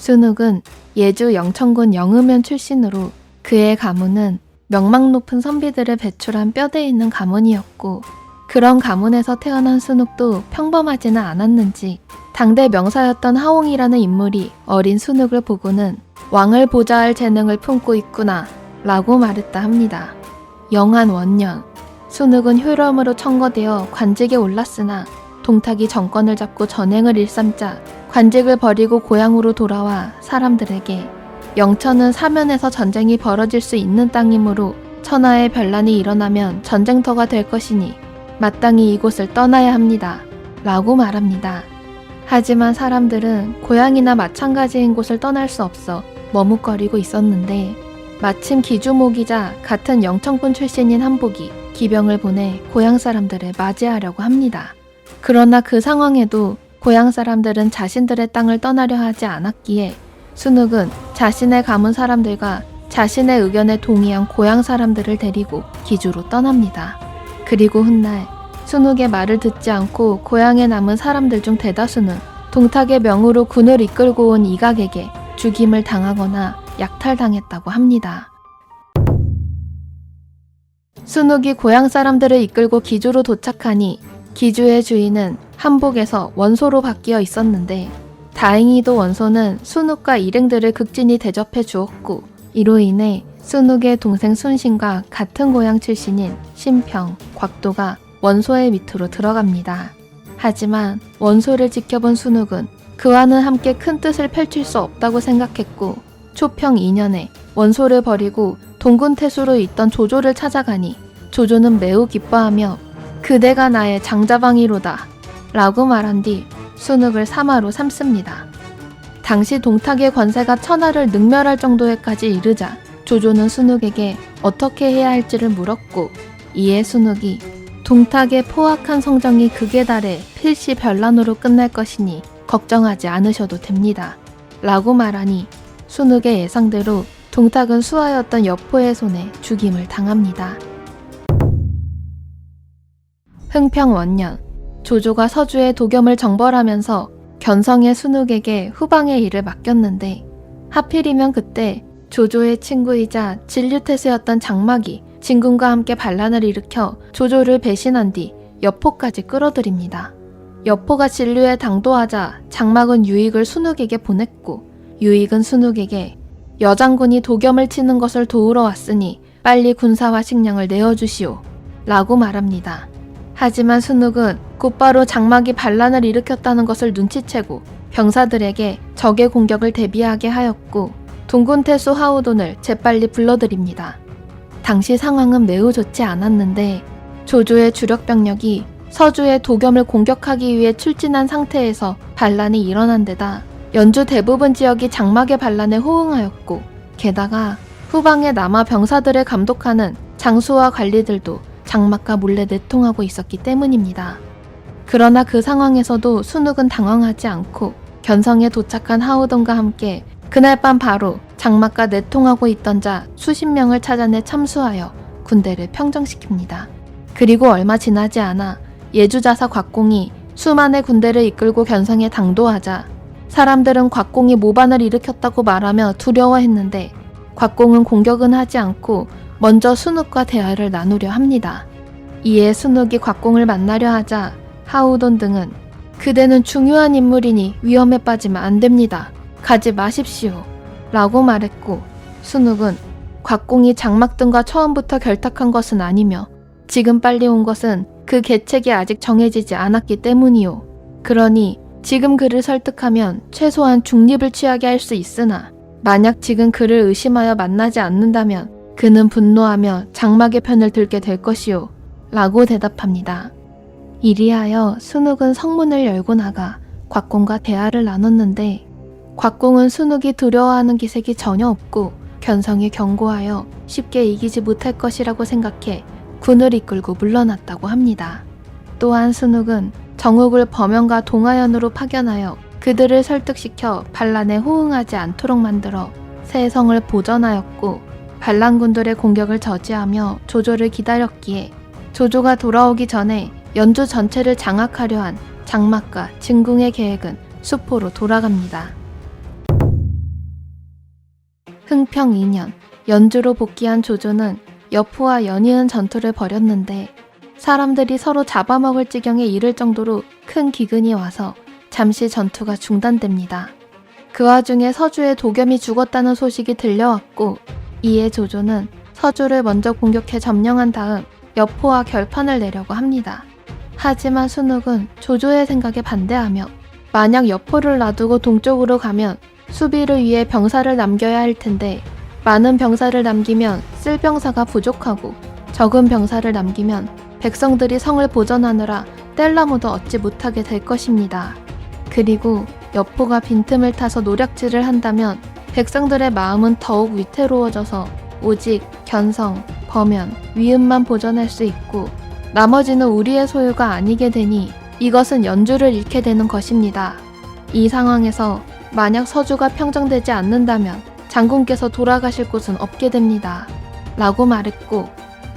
순욱은 예주 영천군 영음면 출신으로 그의 가문은 명망 높은 선비들을 배출한 뼈대 있는 가문이었고, 그런 가문에서 태어난 순욱도 평범하지는 않았는지 당대 명사였던 하옹이라는 인물이 어린 순욱을 보고는 왕을 보좌할 재능을 품고 있구나 라고 말했다 합니다. 영한 원년, 순욱은 효렴으로 청거되어 관직에 올랐으나 동탁이 정권을 잡고 전횡을 일삼자 관직을 버리고 고향으로 돌아와 사람들에게 영천은 사면에서 전쟁이 벌어질 수 있는 땅이므로 천하의 변란이 일어나면 전쟁터가 될 것이니 마땅히 이곳을 떠나야 합니다 라고 말합니다. 하지만 사람들은 고향이나 마찬가지인 곳을 떠날 수 없어 머뭇거리고 있었는데, 마침 기주목이자 같은 영천군 출신인 한복이 기병을 보내 고향 사람들을 맞이하려고 합니다. 그러나 그 상황에도 고향 사람들은 자신들의 땅을 떠나려 하지 않았기에 순욱은 자신의 가문 사람들과 자신의 의견에 동의한 고향 사람들을 데리고 기주로 떠납니다. 그리고 훗날 순욱의 말을 듣지 않고 고향에 남은 사람들 중 대다수는 동탁의 명으로 군을 이끌고 온 이각에게 죽임을 당하거나 약탈당했다고 합니다. 순욱이 고향 사람들을 이끌고 기주로 도착하니 기주의 주인은 한복에서 원소로 바뀌어 있었는데, 다행히도 원소는 순욱과 일행들을 극진히 대접해 주었고, 이로 인해 순욱의 동생 순신과 같은 고향 출신인 신평, 곽도가 원소의 밑으로 들어갑니다. 하지만 원소를 지켜본 순욱은 그와는 함께 큰 뜻을 펼칠 수 없다고 생각했고, 초평 2년에 원소를 버리고 동군태수로 있던 조조를 찾아가니 조조는 매우 기뻐하며 그대가 나의 장자방이로다 라고 말한 뒤 순욱을 사마로 삼습니다. 당시 동탁의 권세가 천하를 능멸할 정도에까지 이르자 조조는 순욱에게 어떻게 해야 할지를 물었고, 이에 순욱이 동탁의 포악한 성정이 극에 달해 필시 변란으로 끝날 것이니 걱정하지 않으셔도 됩니다 라고 말하니 순욱의 예상대로 동탁은 수하였던 여포의 손에 죽임을 당합니다. 흥평 원년, 조조가 서주의 도겸을 정벌하면서 견성의 순욱에게 후방의 일을 맡겼는데, 하필이면 그때 조조의 친구이자 진류태수였던 장막이 진군과 함께 반란을 일으켜 조조를 배신한 뒤 여포까지 끌어들입니다. 여포가 진류에 당도하자 장막은 유익을 순욱에게 보냈고, 유익은 순욱에게 여장군이 도겸을 치는 것을 도우러 왔으니 빨리 군사와 식량을 내어주시오 라고 말합니다. 하지만 순욱은 곧바로 장막이 반란을 일으켰다는 것을 눈치채고 병사들에게 적의 공격을 대비하게 하였고, 동군태수 하우돈을 재빨리 불러들입니다. 당시 상황은 매우 좋지 않았는데 조조의 주력 병력이 서주의 도겸을 공격하기 위해 출진한 상태에서 반란이 일어난 데다 연주 대부분 지역이 장막의 반란에 호응하였고, 게다가 후방의 남아 병사들을 감독하는 장수와 관리들도 장막과 몰래 내통하고 있었기 때문입니다. 그러나 그 상황에서도 순욱은 당황하지 않고 견성에 도착한 하우돈과 함께 그날 밤 바로 장막과 내통하고 있던 자 수십 명을 찾아내 참수하여 군대를 평정시킵니다. 그리고 얼마 지나지 않아 예주자사 곽공이 수만의 군대를 이끌고 견성에 당도하자 사람들은 곽공이 모반을 일으켰다고 말하며 두려워했는데, 곽공은 공격은 하지 않고 먼저 순욱과 대화를 나누려 합니다. 이에 순욱이 곽공을 만나려 하자 하우돈 등은 그대는 중요한 인물이니 위험에 빠지면 안 됩니다. 가지 마십시오 라고 말했고, 순욱은 곽공이 장막 등과 처음부터 결탁한 것은 아니며 지금 빨리 온 것은 그 계책이 아직 정해지지 않았기 때문이요. 그러니 지금 그를 설득하면 최소한 중립을 취하게 할 수 있으나 만약 지금 그를 의심하여 만나지 않는다면 그는 분노하며 장막의 편을 들게 될 것이요 라고 대답합니다. 이리하여 순욱은 성문을 열고 나가 곽공과 대화를 나눴는데, 곽공은 순욱이 두려워하는 기색이 전혀 없고 견성이 견고하여 쉽게 이기지 못할 것이라고 생각해 군을 이끌고 물러났다고 합니다. 또한 순욱은 정욱을 범연과 동하연으로 파견하여 그들을 설득시켜 반란에 호응하지 않도록 만들어 새 성을 보전하였고, 반란군들의 공격을 저지하며 조조를 기다렸기에 조조가 돌아오기 전에 연주 전체를 장악하려 한 장막과 진궁의 계획은 수포로 돌아갑니다. 흥평 2년, 연주로 복귀한 조조는 여포와 연이은 전투를 벌였는데 사람들이 서로 잡아먹을 지경에 이를 정도로 큰 기근이 와서 잠시 전투가 중단됩니다. 그 와중에 서주의 도겸이 죽었다는 소식이 들려왔고 이에 조조는 서주를 먼저 공격해 점령한 다음 여포와 결판을 내려고 합니다. 하지만 순욱은 조조의 생각에 반대하며 만약 여포를 놔두고 동쪽으로 가면 수비를 위해 병사를 남겨야 할 텐데 많은 병사를 남기면 쓸 병사가 부족하고 적은 병사를 남기면 백성들이 성을 보전하느라 뗄나무도 얻지 못하게 될 것입니다. 그리고 여포가 빈틈을 타서 노략질을 한다면 백성들의 마음은 더욱 위태로워져서 오직 견성, 범연, 위음만 보전할 수 있고 나머지는 우리의 소유가 아니게 되니 이것은 연주를 잃게 되는 것입니다. 이 상황에서 만약 서주가 평정되지 않는다면 장군께서 돌아가실 곳은 없게 됩니다. 라고 말했고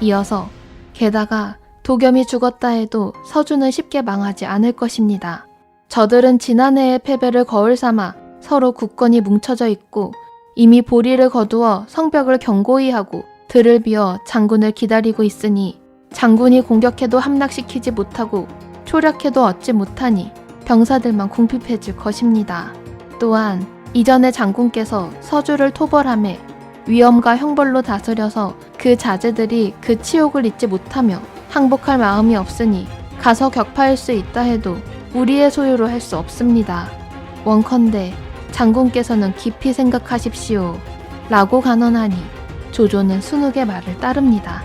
이어서 게다가 도겸이 죽었다 해도 서주는 쉽게 망하지 않을 것입니다. 저들은 지난해의 패배를 거울 삼아 서로 굳건히 뭉쳐져 있고 이미 보리를 거두어 성벽을 견고히 하고 들을 비워 장군을 기다리고 있으니 장군이 공격해도 함락시키지 못하고 초략해도 얻지 못하니 병사들만 궁핍해질 것입니다. 또한 이전에 장군께서 서주를 토벌함에 위엄과 형벌로 다스려서 그 자제들이 그 치욕을 잊지 못하며 항복할 마음이 없으니 가서 격파할 수 있다 해도 우리의 소유로 할 수 없습니다. 원컨대 장군께서는 깊이 생각하십시오. 라고 간언하니 조조는 순욱의 말을 따릅니다.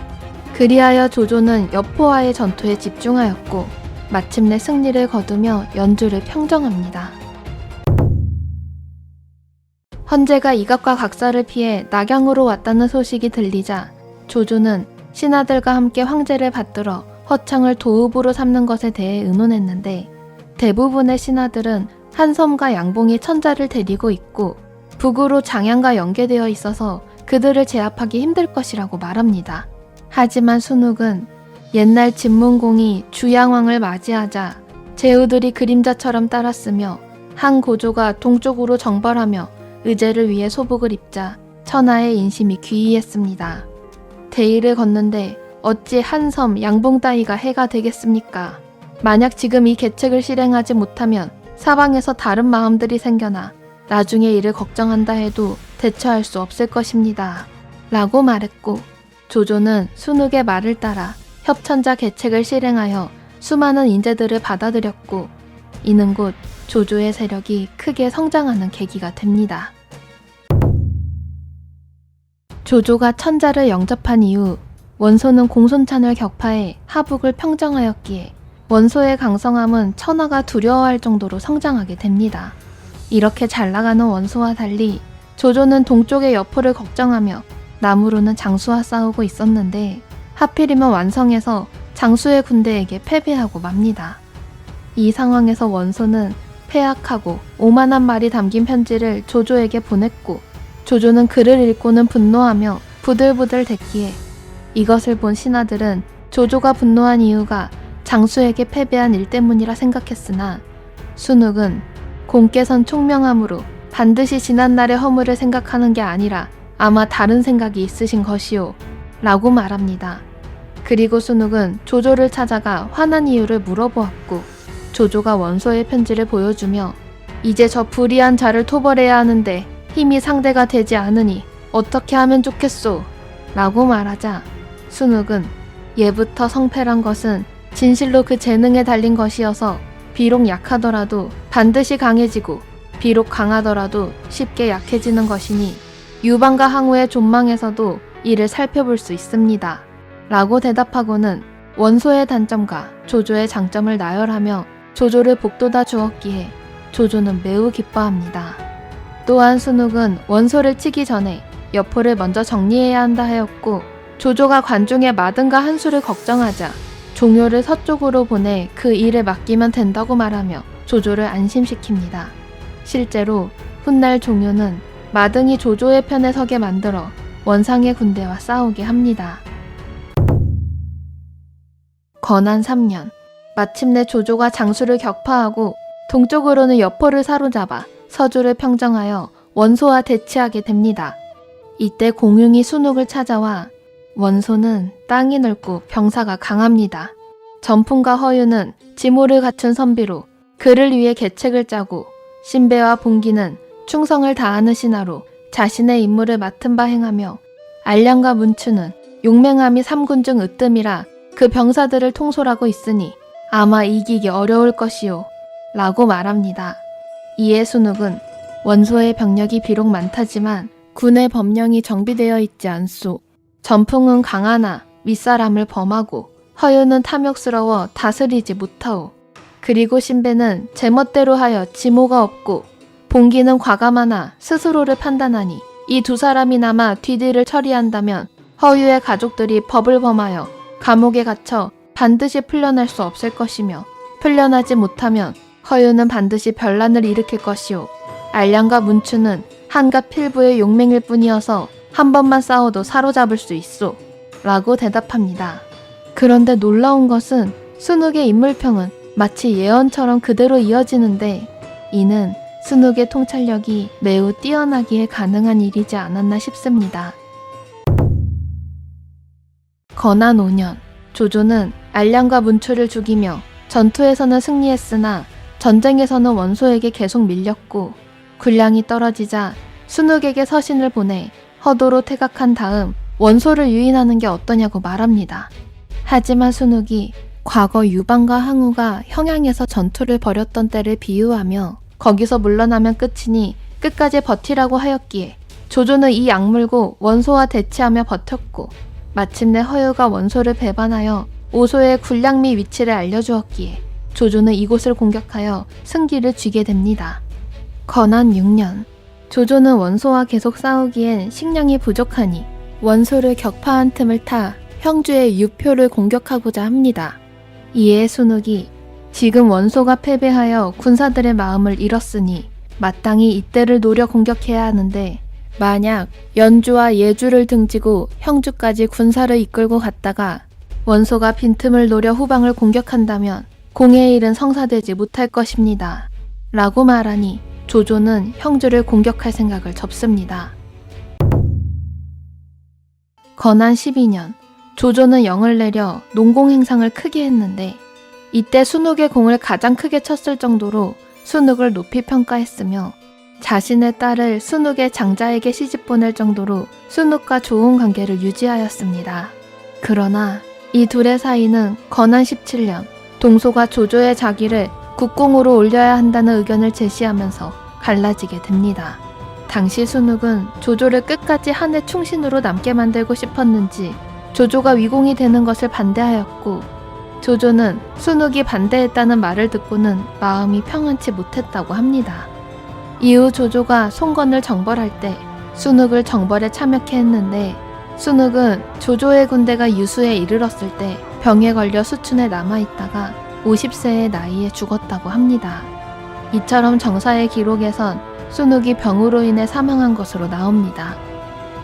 그리하여 조조는 여포와의 전투에 집중하였고 마침내 승리를 거두며 연주를 평정합니다. 헌제가 이각과 각사를 피해 낙양으로 왔다는 소식이 들리자 조조는 신하들과 함께 황제를 받들어 허창을 도읍으로 삼는 것에 대해 의논했는데 대부분의 신하들은 한섬과 양봉이 천자를 데리고 있고 북으로 장양과 연계되어 있어서 그들을 제압하기 힘들 것이라고 말합니다. 하지만 순욱은 옛날 진문공이 주양왕을 맞이하자 제후들이 그림자처럼 따랐으며 한 고조가 동쪽으로 정벌하며 의제를 위해 소복을 입자 천하의 인심이 귀의했습니다. 대의를 걷는데 어찌 한섬 양봉 따위가 해가 되겠습니까? 만약 지금 이 계책을 실행하지 못하면 사방에서 다른 마음들이 생겨나 나중에 이를 걱정한다 해도 대처할 수 없을 것입니다. 라고 말했고 조조는 순욱의 말을 따라 협천자 계책을 실행하여 수많은 인재들을 받아들였고 이는 곧 조조의 세력이 크게 성장하는 계기가 됩니다. 조조가 천자를 영접한 이후 원소는 공손찬을 격파해 하북을 평정하였기에 원소의 강성함은 천하가 두려워할 정도로 성장하게 됩니다. 이렇게 잘 나가는 원소와 달리 조조는 동쪽의 여포를 걱정하며 남으로는 장수와 싸우고 있었는데 하필이면 완성에서 장수의 군대에게 패배하고 맙니다. 이 상황에서 원소는 폐악하고 오만한 말이 담긴 편지를 조조에게 보냈고 조조는 글을 읽고는 분노하며 부들부들 댔기에 이것을 본 신하들은 조조가 분노한 이유가 장수에게 패배한 일 때문이라 생각했으나 순욱은 공께선 총명함으로 반드시 지난날의 허물을 생각하는 게 아니라 아마 다른 생각이 있으신 것이오 라고 말합니다. 그리고 순욱은 조조를 찾아가 화난 이유를 물어보았고 조조가 원소의 편지를 보여주며 이제 저 불의한 자를 토벌해야 하는데 힘이 상대가 되지 않으니 어떻게 하면 좋겠소? 라고 말하자 순욱은 예부터 성패란 것은 진실로 그 재능에 달린 것이어서 비록 약하더라도 반드시 강해지고 비록 강하더라도 쉽게 약해지는 것이니 유방과 항우의 존망에서도 이를 살펴볼 수 있습니다. 라고 대답하고는 원소의 단점과 조조의 장점을 나열하며 조조를 복돋아 주었기에 조조는 매우 기뻐합니다. 또한 순욱은 원소를 치기 전에 여포를 먼저 정리해야 한다 하였고 조조가 관중의 마등과 한수를 걱정하자 종효를 서쪽으로 보내 그 일을 맡기면 된다고 말하며 조조를 안심시킵니다. 실제로 훗날 종효는 마등이 조조의 편에 서게 만들어 원상의 군대와 싸우게 합니다. 건한 3년, 마침내 조조가 장수를 격파하고 동쪽으로는 여포를 사로잡아 서주를 평정하여 원소와 대치하게 됩니다. 이때 공흉이 순욱을 찾아와 원소는 땅이 넓고 병사가 강합니다. 전풍과 허유는 지모를 갖춘 선비로 그를 위해 계책을 짜고 신배와 봉기는 충성을 다하는 신하로 자신의 임무를 맡은 바 행하며 알량과 문추는 용맹함이 3군 중 으뜸이라 그 병사들을 통솔하고 있으니 아마 이기기 어려울 것이요 라고 말합니다. 이에 순욱은 원소의 병력이 비록 많다지만 군의 법령이 정비되어 있지 않소. 전풍은 강하나 윗사람을 범하고 허유는 탐욕스러워 다스리지 못하오. 그리고 신배는 제멋대로 하여 지모가 없고 봉기는 과감하나 스스로를 판단하니 이 두 사람이나마 뒤뒤를 처리한다면 허유의 가족들이 법을 범하여 감옥에 갇혀 반드시 풀려날 수 없을 것이며 풀려나지 못하면 허유는 반드시 변란을 일으킬 것이오. 알량과 문추는 한갓 필부의 용맹일 뿐이어서 한 번만 싸워도 사로잡을 수 있소. 라고 대답합니다. 그런데 놀라운 것은 순욱의 인물평은 마치 예언처럼 그대로 이어지는데 이는 순욱의 통찰력이 매우 뛰어나기에 가능한 일이지 않았나 싶습니다. 건한 5년, 조조는 알량과 문추를 죽이며 전투에서는 승리했으나 전쟁에서는 원소에게 계속 밀렸고 군량이 떨어지자 순욱에게 서신을 보내 허도로 퇴각한 다음 원소를 유인하는 게 어떠냐고 말합니다. 하지만 순욱이 과거 유방과 항우가 형양에서 전투를 벌였던 때를 비유하며 거기서 물러나면 끝이니 끝까지 버티라고 하였기에 조조는 이 악물고 원소와 대치하며 버텼고 마침내 허유가 원소를 배반하여 오소의 군량 및 위치를 알려주었기에 조조는 이곳을 공격하여 승기를 쥐게 됩니다. 건한 6년, 조조는 원소와 계속 싸우기엔 식량이 부족하니 원소를 격파한 틈을 타 형주의 유표를 공격하고자 합니다. 이에 순욱이 지금 원소가 패배하여 군사들의 마음을 잃었으니 마땅히 이때를 노려 공격해야 하는데 만약 연주와 예주를 등지고 형주까지 군사를 이끌고 갔다가 원소가 빈틈을 노려 후방을 공격한다면 공의 일은 성사되지 못할 것입니다. 라고 말하니 조조는 형주를 공격할 생각을 접습니다. 건한 12년, 조조는 영을 내려 농공 행상을 크게 했는데 이때 순욱의 공을 가장 크게 쳤을 정도로 순욱을 높이 평가했으며 자신의 딸을 순욱의 장자에게 시집보낼 정도로 순욱과 좋은 관계를 유지하였습니다. 그러나 이 둘의 사이는 건한 17년, 동소가 조조의 자기를 국공으로 올려야 한다는 의견을 제시하면서 갈라지게 됩니다. 당시 순욱은 조조를 끝까지 한해 충신으로 남게 만들고 싶었는지 조조가 위공이 되는 것을 반대하였고 조조는 순욱이 반대했다는 말을 듣고는 마음이 평안치 못했다고 합니다. 이후 조조가 송건을 정벌할 때 순욱을 정벌에 참여케 했는데 순욱은 조조의 군대가 유수에 이르렀을 때 병에 걸려 수춘에 남아있다가 50세의 나이에 죽었다고 합니다. 이처럼 정사의 기록에선 순욱이 병으로 인해 사망한 것으로 나옵니다.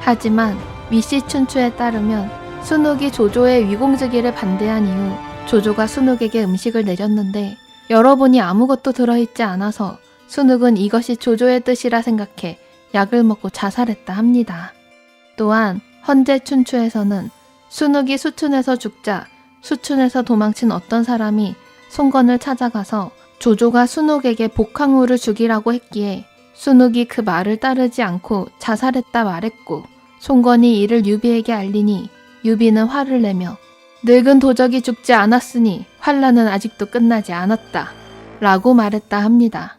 하지만 위시 춘추에 따르면 순욱이 조조의 위공즉위를 반대한 이후 조조가 순욱에게 음식을 내렸는데 열어보니 아무것도 들어있지 않아서 순욱은 이것이 조조의 뜻이라 생각해 약을 먹고 자살했다 합니다. 또한 헌제 춘추에서는 순욱이 수춘에서 죽자 수춘에서 도망친 어떤 사람이 송건을 찾아가서 조조가 순욱에게 복항우를 죽이라고 했기에 순욱이 그 말을 따르지 않고 자살했다 말했고 송건이 이를 유비에게 알리니 유비는 화를 내며 늙은 도적이 죽지 않았으니 환란은 아직도 끝나지 않았다 라고 말했다 합니다.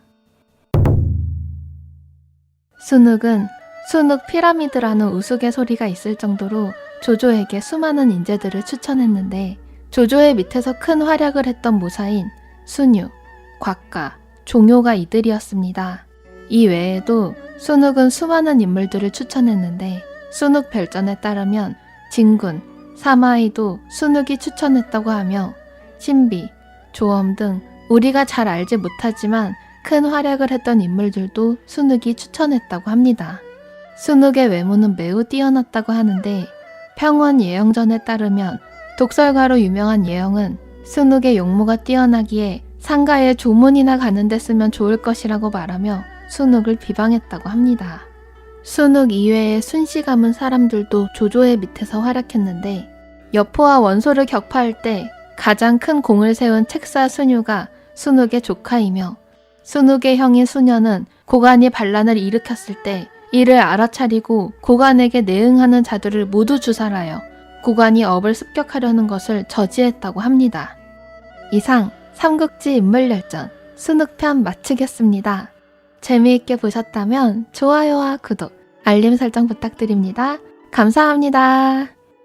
순욱은 순욱 피라미드라는 우스갯소리가 있을 정도로 조조에게 수많은 인재들을 추천했는데 조조의 밑에서 큰 활약을 했던 모사인 순유, 곽가, 종효가 이들이었습니다. 이 외에도 순욱은 수많은 인물들을 추천했는데 순욱 별전에 따르면 진군, 사마이도 순욱이 추천했다고 하며 신비, 조엄 등 우리가 잘 알지 못하지만 큰 활약을 했던 인물들도 순욱이 추천했다고 합니다. 순욱의 외모는 매우 뛰어났다고 하는데 평원 예영전에 따르면 독설가로 유명한 예영은 순욱의 용모가 뛰어나기에 상가에 조문이나 가는 데 쓰면 좋을 것이라고 말하며 순욱을 비방했다고 합니다. 순욱 이외의 순씨 가문 사람들도 조조의 밑에서 활약했는데 여포와 원소를 격파할 때 가장 큰 공을 세운 책사 순유가 순욱의 조카이며 순욱의 형인 순녀는 고간이 반란을 일으켰을 때 이를 알아차리고 고간에게 내응하는 자들을 모두 주살하여 고간이 업을 습격하려는 것을 저지했다고 합니다. 이상 삼국지 인물열전 순욱편 마치겠습니다. 재미있게 보셨다면 좋아요와 구독, 알림 설정 부탁드립니다. 감사합니다.